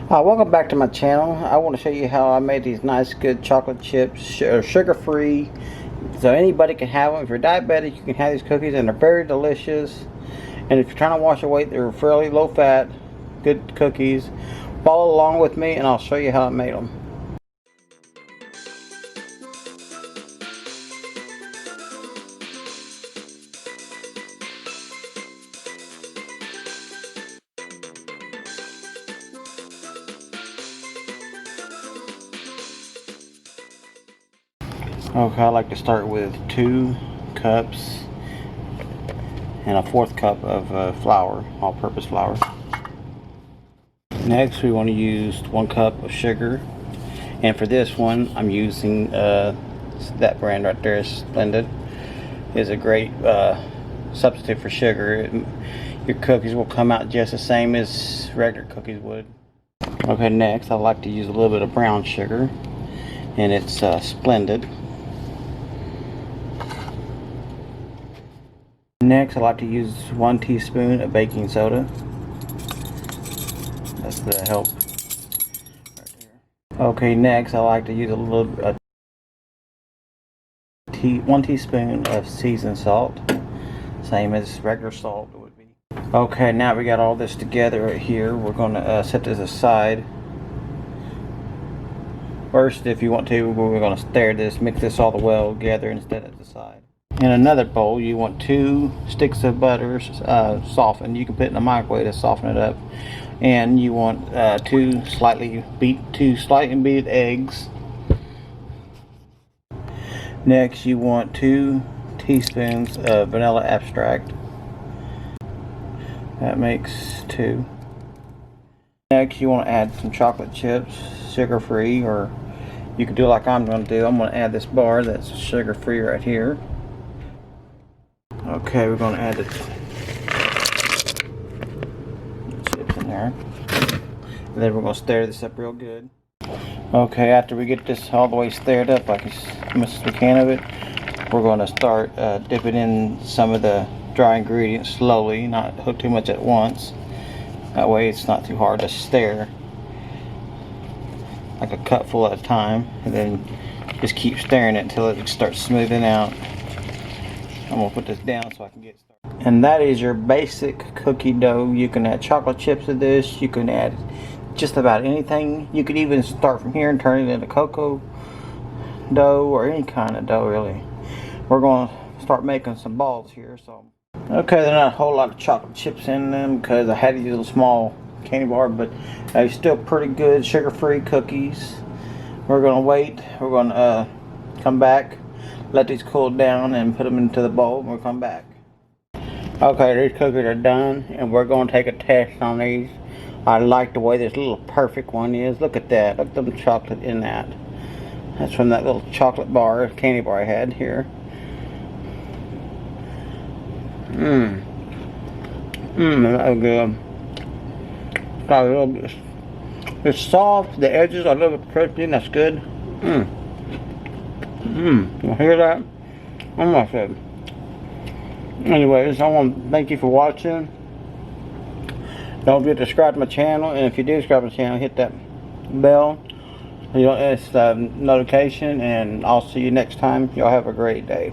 Welcome back to my channel. I want to show you how I made these nice good chocolate chips, sugar free, so anybody can have them. If you're diabetic, you can have these cookies, and they're very delicious. And if you're trying to watch your weight, they're fairly low fat, good cookies. Follow along with me and I'll show you how I made them. Okay, I like to start with 2 cups and a 1/4 cup of flour, all-purpose flour. Next, we want to use 1 cup of sugar, and for this one, I'm using that brand right there, Splendid. Is a great substitute for sugar. Your cookies will come out just the same as regular cookies would. Okay, next, I like to use a little bit of brown sugar, and it's Splendid. Next, I like to use 1 teaspoon of baking soda. That's the help right there. Okay, next I like to use a little 1 teaspoon of seasoned salt, same as regular salt would be. Okay, now we got all this together right here. We're going to set this aside. First, if you want to, we're going to stir this, mix this all well together and set it aside. In another bowl, you want 2 sticks of butter softened. You can put it in the microwave to soften it up. And you want 2 slightly beat eggs. Next, you want 2 teaspoons of vanilla extract. That makes 2. Next, you want to add some chocolate chips, sugar-free, or you can do like I'm going to do. I'm going to add this bar that's sugar-free right here. Okay, we're going to add the chips in there. And then we're going to stir this up real good. Okay, after we get this all the way stirred up, like as much as we can of it, we're going to start dipping in some of the dry ingredients slowly, not hook too much at once. That way it's not too hard to stir. Like a cupful at a time, and then just keep stirring it until it starts smoothing out. I'm going to put this down so I can get started. And that is your basic cookie dough. You can add chocolate chips to this. You can add just about anything. You could even start from here and turn it into cocoa dough or any kind of dough really. We're going to start making some balls here. So, okay, there's not a whole lot of chocolate chips in them because I had these little small candy bar, but they're still pretty good sugar-free cookies. We're going to wait. We're going to come back, let these cool down, and put them into the bowl, and we'll come back. Okay, these cookies are done, and we're going to take a test on these. I like the way this little perfect one is. Look at that. Look at the chocolate in that. That's from that little chocolate bar, candy bar I had here. That was good. Got a little bit. It's soft. The edges are a little bit crispy. That's good. You hear that? Oh my god. Anyways, I want to thank you for watching. Don't forget to subscribe to my channel, and if you do subscribe to my channel, hit that bell. It's the notification, and I'll see you next time. Y'all have a great day.